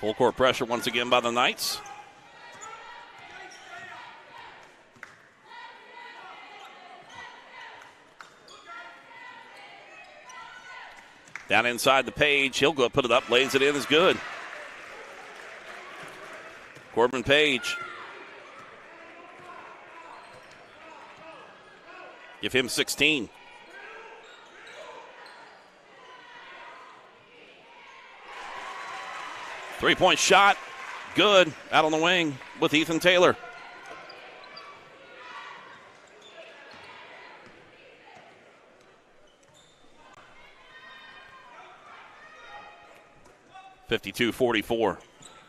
Full court pressure once again by the Knights. Down inside the Page. He'll go put it up, lays it in, is good. Corbin Page. Give him 16. Three-point shot. Good. Out on the wing with Ethan Taylor. (52-44).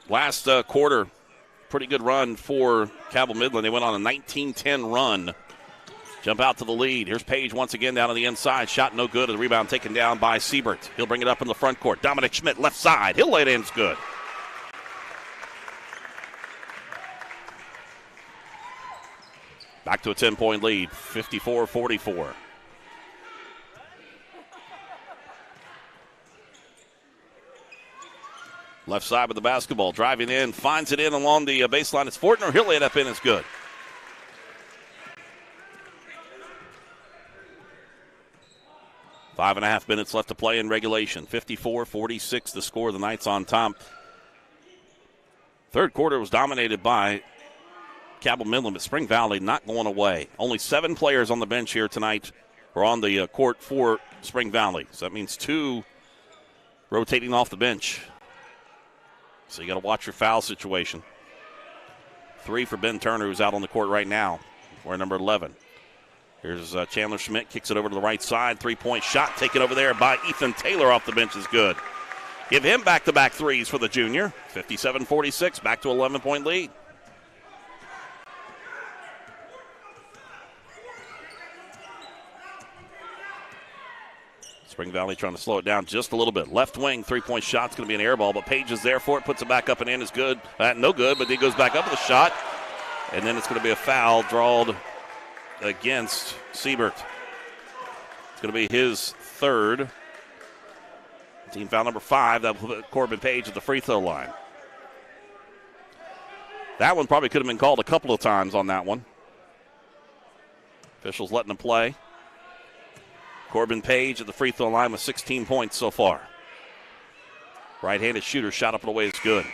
Last quarter, pretty good run for Cabell Midland. They went on a 19-10 run. Jump out to the lead. Here's Page once again down on the inside. Shot no good. The rebound taken down by Siebert. He'll bring it up in the front court. Dominic Schmidt left side. He'll lay it in. It's good. Back to a 10-point lead. 54-44. Left side with the basketball. Driving in. Finds it in along the baseline. It's Fortner. He'll lay it up in. It's good. 5.5 minutes left to play in regulation. 54-46 the score. The Knights on top. Third quarter was dominated by Cabell Midland, but Spring Valley not going away. Only 7 players on the bench here tonight or on the court for Spring Valley. So that means 2 rotating off the bench. So you got to watch your foul situation. 3 for Ben Turner, who's out on the court right now. We're number 11. Here's Chandler Schmidt, kicks it over to the right side. Three-point shot taken over there by Ethan Taylor off the bench is good. Give him back-to-back threes for the junior. 57-46, back to 11-point lead. Spring Valley trying to slow it down just a little bit. Left wing, three-point shot's going to be an air ball, but Page is there for it, puts it back up and in, is good. No good, but he goes back up with a shot, and then it's going to be a foul drawed against Siebert. It's going to be his third. Team foul number 5. That will put Corbin Page at the free throw line. That one probably could have been called a couple of times on that one. Officials letting him play. Corbin Page at the free throw line with 16 points so far. Right-handed shooter, shot up and away is good.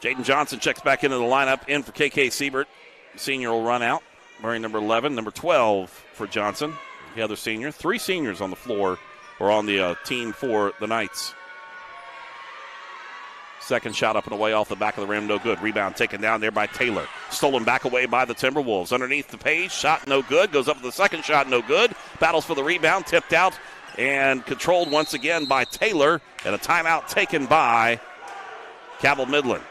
Jaden Johnson checks back into the lineup. In for KK Siebert. Senior will run out. Wearing number 11. Number 12 for Johnson, the other senior. 3 seniors on the floor or on the team for the Knights. Second shot up and away off the back of the rim, no good. Rebound taken down there by Taylor. Stolen back away by the Timberwolves. Underneath the Page, shot no good. Goes up with the second shot, no good. Battles for the rebound, tipped out and controlled once again by Taylor. And a timeout taken by Cabell Midland.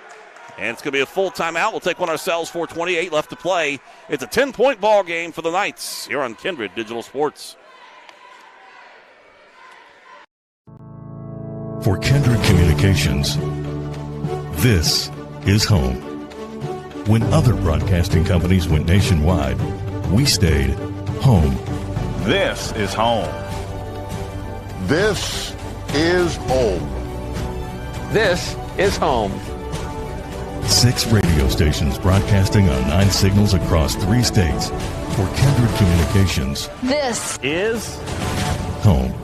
And it's going to be a full timeout. We'll take one ourselves. 4:28 left to play. It's a 10-point ball game for the Knights here on Kindred Digital Sports. For Kindred Communications, this is home. When other broadcasting companies went nationwide, we stayed home. This is home. This is home. This is home. 6 radio stations broadcasting on 9 signals across 3 states. For Kindred Communications, This is home.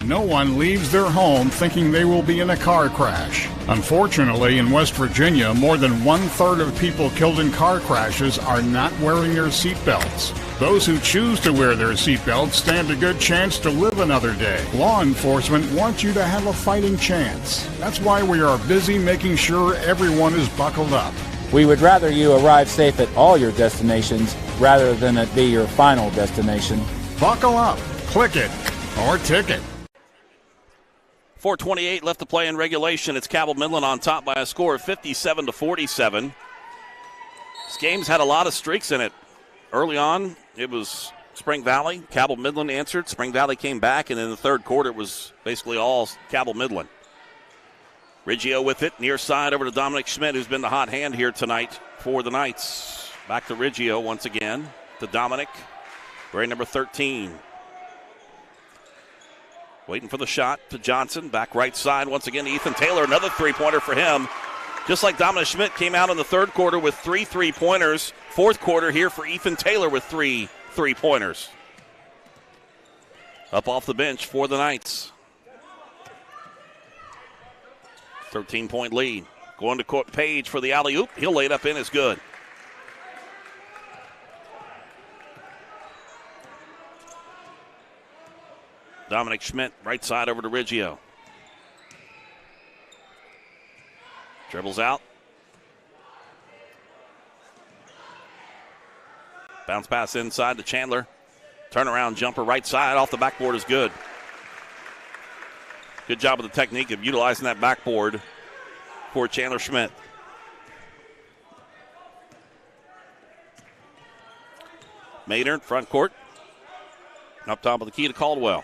No one leaves their home thinking they will be in a car crash. Unfortunately, in West Virginia, more than 1/3 of people killed in car crashes are not wearing their seatbelts. Those who choose to wear their seatbelts stand a good chance to live another day. Law enforcement wants you to have a fighting chance. That's why we are busy making sure everyone is buckled up. We would rather you arrive safe at all your destinations rather than it be your final destination. Buckle up, click it, or ticket. 4:28 left to play in regulation. It's Cabell Midland on top by a score of 57-47. This game's had a lot of streaks in it. Early on, it was Spring Valley. Cabell Midland answered. Spring Valley came back, and in the third quarter, it was basically all Cabell Midland. Riggio with it, near side over to Dominic Schmidt, who's been the hot hand here tonight for the Knights. Back to Riggio once again, to Dominic, wearing number 13. Waiting for the shot to Johnson. Back right side once again to Ethan Taylor. Another three-pointer for him. Just like Dominic Schmidt came out in the third quarter with 3 3-pointers. Fourth quarter here for Ethan Taylor with 3 3-pointers. Up off the bench for the Knights. 13-point lead. Going to court, Page for the alley-oop. He'll lay it up in. It's good. Dominic Schmidt, right side over to Riggio. Dribbles out. Bounce pass inside to Chandler. Turnaround jumper right side off the backboard is good. Good job with the technique of utilizing that backboard for Chandler Schmidt. Maynard, front court. Up top of the key to Caldwell.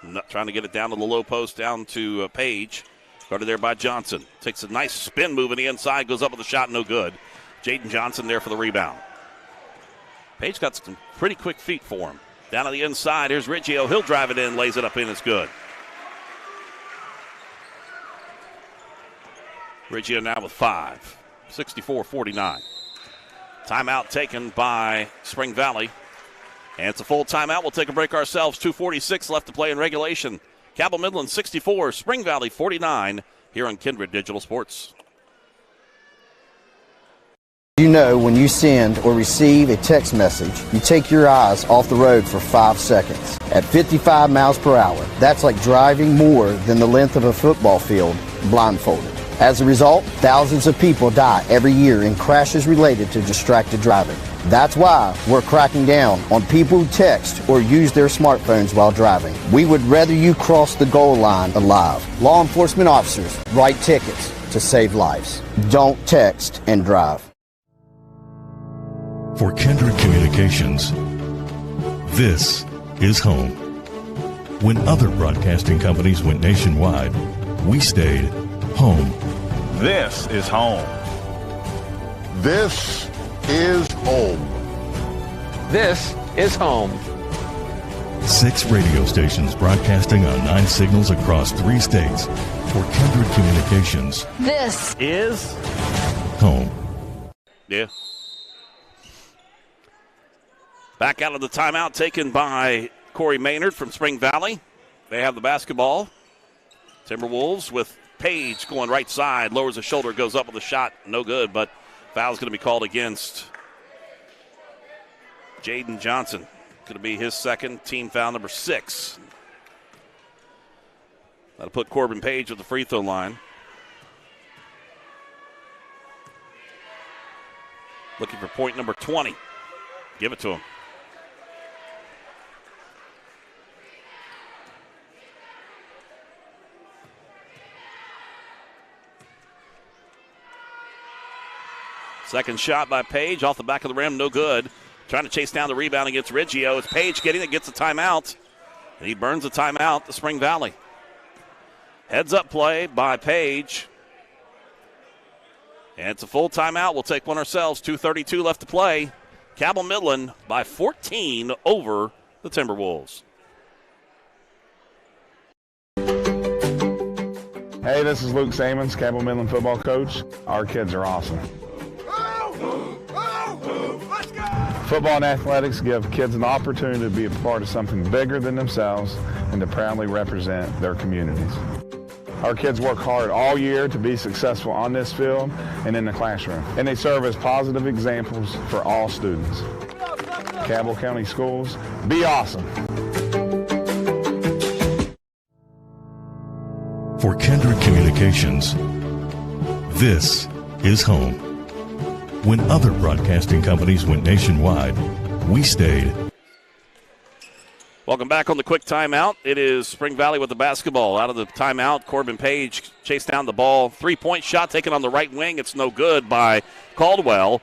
Not trying to get it down to the low post, down to Page. Started there by Johnson. Takes a nice spin move in the inside, goes up with a shot, no good. Jaden Johnson there for the rebound. Page got some pretty quick feet for him. Down on the inside, here's Riggio. He'll drive it in, lays it up in, it's good. Riggio now with 5, 64-49. Timeout taken by Spring Valley. And it's a full timeout. We'll take a break ourselves. 2:46 left to play in regulation. Cabell Midland 64, Spring Valley 49 here on Kindred Digital Sports. You know, when you send or receive a text message, you take your eyes off the road for 5 seconds. At 55 miles per hour, that's like driving more than the length of a football field blindfolded. As a result, thousands of people die every year in crashes related to distracted driving. That's why we're cracking down on people who text or use their smartphones while driving. We would rather you cross the goal line alive. Law enforcement officers write tickets to save lives. Don't text and drive. For Kindred Communications, this is home. When other broadcasting companies went nationwide, we stayed home. This is home. This is home. This is home. 6 radio stations broadcasting on 9 signals across 3 states. For Kindred Communications, This is home. Yeah. Back out of the timeout taken by Corey Maynard from Spring Valley. They have the basketball. Timberwolves with Page going right side, lowers the shoulder, goes up with a shot, no good, but foul's going to be called against Jaden Johnson. Going to be his second, team foul number 6. That'll put Corbin Page at the free throw line. Looking for point number 20. Give it to him. Second shot by Page off the back of the rim, no good. Trying to chase down the rebound against Riggio. It's Page getting it, gets a timeout. And he burns a timeout to Spring Valley. Heads up play by Page. And it's a full timeout. We'll take one ourselves. 2:32 left to play. Cabell Midland by 14 over the Timberwolves. Hey, this is Luke Samons, Cabell Midland football coach. Our kids are awesome. Football and athletics give kids an opportunity to be a part of something bigger than themselves and to proudly represent their communities. Our kids work hard all year to be successful on this field and in the classroom, and they serve as positive examples for all students. Cabell County Schools, be awesome. For Kindred Communications, this is home. When other broadcasting companies went nationwide, we stayed. Welcome back on the quick timeout. It is Spring Valley with the basketball. Out of the timeout, Corbin Page chased down the ball. 3-point shot taken on the right wing. It's no good by Caldwell.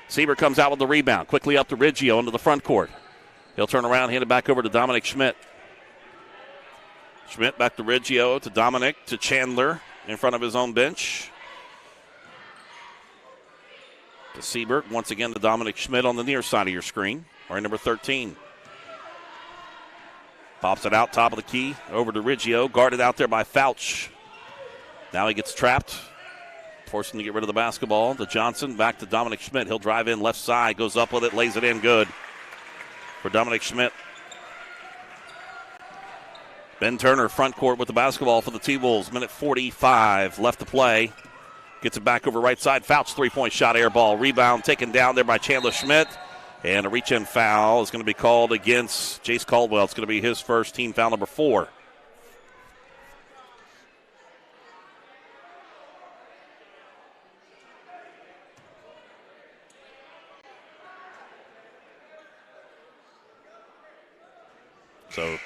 Sieber comes out with the rebound. Quickly up to Riggio into the front court. He'll turn around, hand it back over to Dominic Schmidt. Schmidt back to Riggio, to Dominic, to Chandler in front of his own bench. To Siebert, once again to Dominic Schmidt on the near side of your screen, or number 13. Pops it out, top of the key, over to Riggio. Guarded out there by Fouch. Now he gets trapped. Forcing to get rid of the basketball. To Johnson, back to Dominic Schmidt. He'll drive in left side, goes up with it, lays it in good for Dominic Schmidt. Ben Turner front court with the basketball for the T-Wolves. Minute 45 left to play. Gets it back over right side. Fouch three-point shot, air ball. Rebound taken down there by Chandler Schmidt. And a reach-in foul is going to be called against Jace Caldwell. It's going to be his first, team foul number 4. So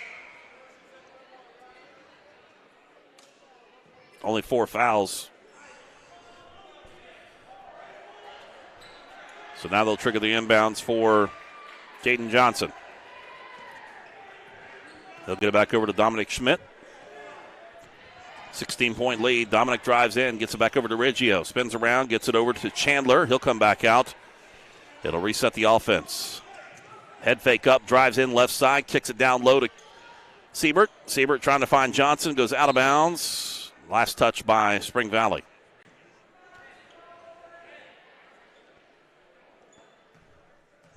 only 4 fouls. So now they'll trigger the inbounds for Jaden Johnson. They'll get it back over to Dominic Schmidt. 16-point lead. Dominic drives in, gets it back over to Riggio. Spins around, gets it over to Chandler. He'll come back out. It'll reset the offense. Head fake up, drives in left side, kicks it down low to Siebert. Siebert trying to find Johnson, goes out of bounds. Last touch by Spring Valley.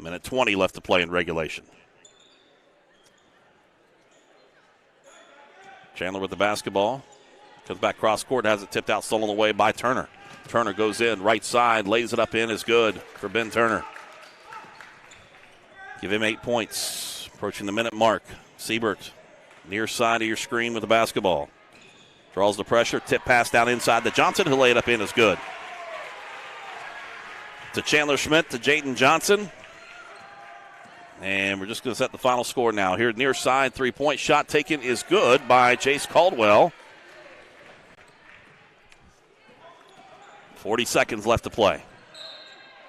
Minute 20 left to play in regulation. Chandler with the basketball. Comes back cross court, has it tipped out, stolen away by Turner. Turner goes in, right side, lays it up in, is good for Ben Turner. Give him 8 points. Approaching the minute mark. Siebert, near side of your screen with the basketball. Draws the pressure, tip pass down inside to Johnson, who laid it up in, is good. To Chandler Schmidt, to Jaden Johnson. And we're just going to set the final score now. Here near side, three-point shot taken is good by Jace Caldwell. 40 seconds left to play.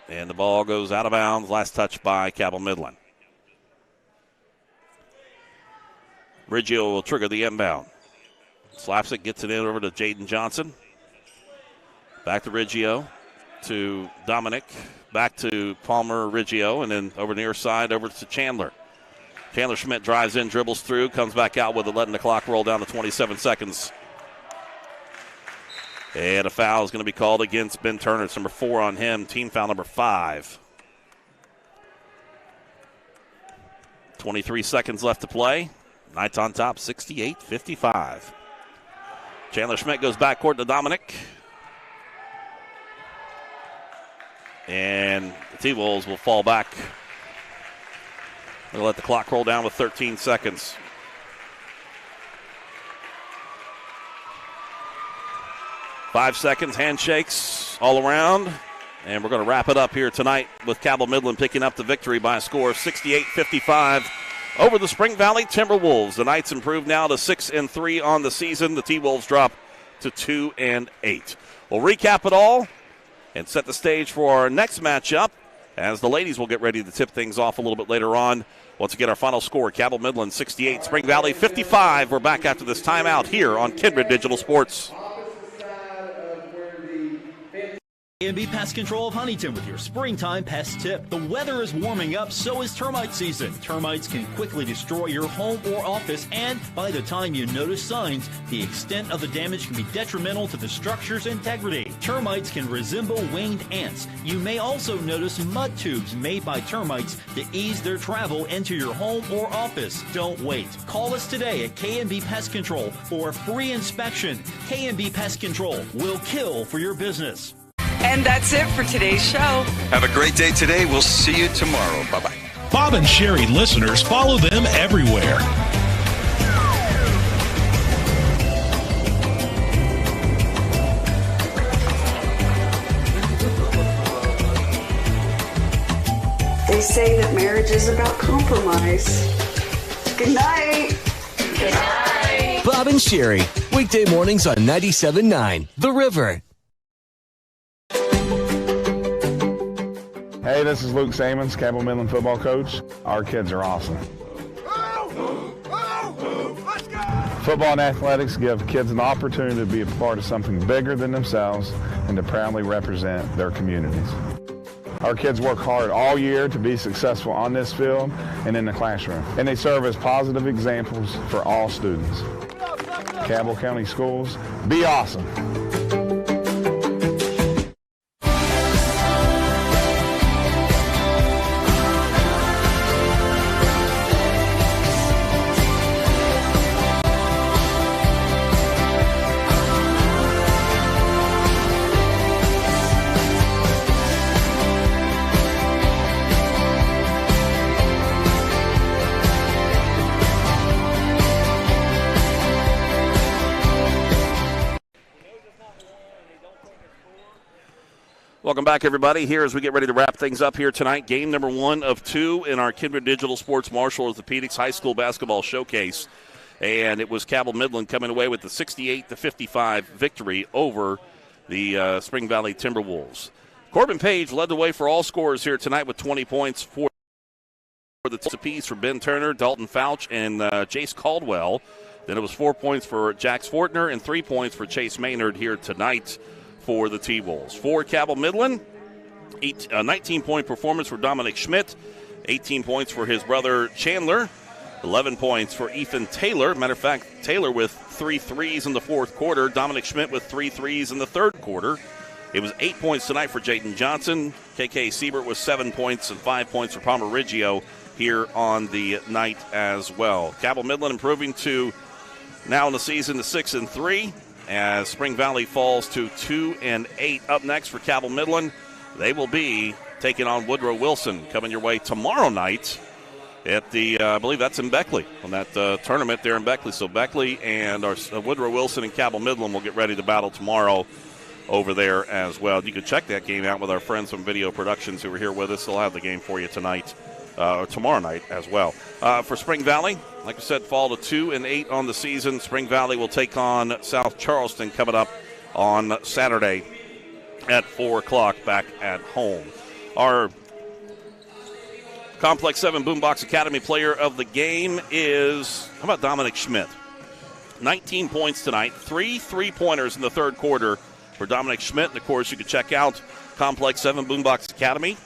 And the ball goes out of bounds. Last touch by Cabell Midland. Riggio will trigger the inbound. Slaps it, gets it in over to Jaden Johnson. Back to Riggio, to Dominic. Back to Palmer, Riggio, and then over near side, over to Chandler. Chandler Schmidt drives in, dribbles through, comes back out with it, letting the clock roll down to 27 seconds. And a foul is going to be called against Ben Turner. It's number 4 on him, team foul number 5. 23 seconds left to play. Knights on top, 68-55. Chandler Schmidt goes backcourt to Dominic. And the T-Wolves will fall back. They'll let the clock roll down with 13 seconds. Five seconds, handshakes all around. And we're going to wrap it up here tonight with Cabell Midland picking up the victory by a score of 68-55 over the Spring Valley Timberwolves. The Knights improve now to 6-3 on the season. The T-Wolves drop to 2-8. We'll recap it all and set the stage for our next matchup as the ladies will get ready to tip things off a little bit later on. Once again, our final score, Cabell Midland 68, Spring Valley 55. We're back after this timeout here on Kindred Digital Sports. A&B Pest Control of Huntington with your springtime pest tip. The weather is warming up, so is termite season. Termites can quickly destroy your home or office, and by the time you notice signs, the extent of the damage can be detrimental to the structure's integrity. Termites can resemble winged ants. You may also notice mud tubes made by termites to ease their travel into your home or office. Don't wait. Call us today at K&B Pest Control for a free inspection. K&B Pest Control will kill for your business. And that's it for today's show. Have a great day today. We'll see you tomorrow. Bye-bye. Bob and Sherry listeners, follow them everywhere. They say that marriage is about compromise. Good night. Good night. Bob and Sherry, weekday mornings on 97.9 The River. Hey, this is Luke Samons, Cabell Midland football coach. Our kids are awesome. Football and athletics give kids an opportunity to be a part of something bigger than themselves and to proudly represent their communities. Our kids work hard all year to be successful on this field and in the classroom, and they serve as positive examples for all students. Cabell County Schools, be awesome. Welcome back, everybody. Here as we get ready to wrap things up here tonight, game number 1 of 2 in our Kindred Digital Sports Marshall Orthopedics High School Basketball Showcase. And it was Cabell Midland coming away with the 68-55 victory over the Spring Valley Timberwolves. Corbin Page led the way for all scorers here tonight with 20 points for the piece for Ben Turner, Dalton Fouch, and Jace Caldwell. Then it was 4 points for Jax Fortner and 3 points for Chase Maynard here tonight for the T-Wolves. For Cabell Midland, 19-point performance for Dominic Schmidt, 18 points for his brother Chandler, 11 points for Ethan Taylor. Matter of fact, Taylor with 3 threes in the fourth quarter, Dominic Schmidt with 3 threes in the third quarter. It was 8 points tonight for Jayden Johnson. KK Siebert with 7 points and 5 points for Palmer Riggio here on the night as well. Cabell Midland improving to now in the season to 6-3. As Spring Valley falls to 2-8. Up next for Cabell Midland, they will be taking on Woodrow Wilson coming your way tomorrow night at the, I believe that's in Beckley, on that tournament there in Beckley. So Beckley and our Woodrow Wilson and Cabell Midland will get ready to battle tomorrow over there as well. You can check that game out with our friends from Video Productions who are here with us. They'll have the game for you tonight. Or tomorrow night as well. For Spring Valley, like I said, fall to 2-8 on the season. Spring Valley will take on South Charleston coming up on Saturday at 4 o'clock back at home. Our Complex 7 Boombox Academy player of the game is, how about Dominic Schmidt? 19 points tonight, 3 3-pointers in the third quarter for Dominic Schmidt. And, of course, you can check out Complex 7 Boombox Academy,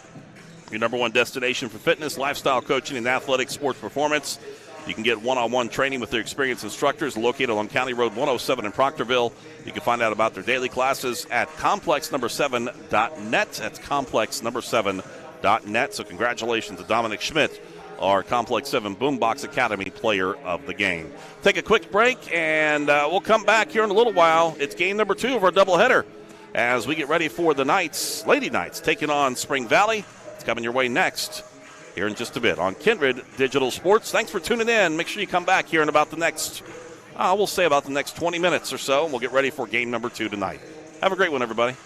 your number one destination for fitness, lifestyle coaching, and athletic sports performance. You can get one-on-one training with their experienced instructors located on County Road 107 in Proctorville. You can find out about their daily classes at complex7.net. That's complex7.net. So congratulations to Dominic Schmidt, our Complex 7 Boombox Academy player of the game. Take a quick break, and we'll come back here in a little while. It's game number 2 of our doubleheader as we get ready for the Knights, Lady Knights, taking on Spring Valley. Coming your way next here in just a bit on Kindred Digital Sports. Thanks for tuning in. Make sure you come back here in about the next, we'll say about the next 20 minutes or so, and we'll get ready for game number 2 tonight. Have a great one, everybody.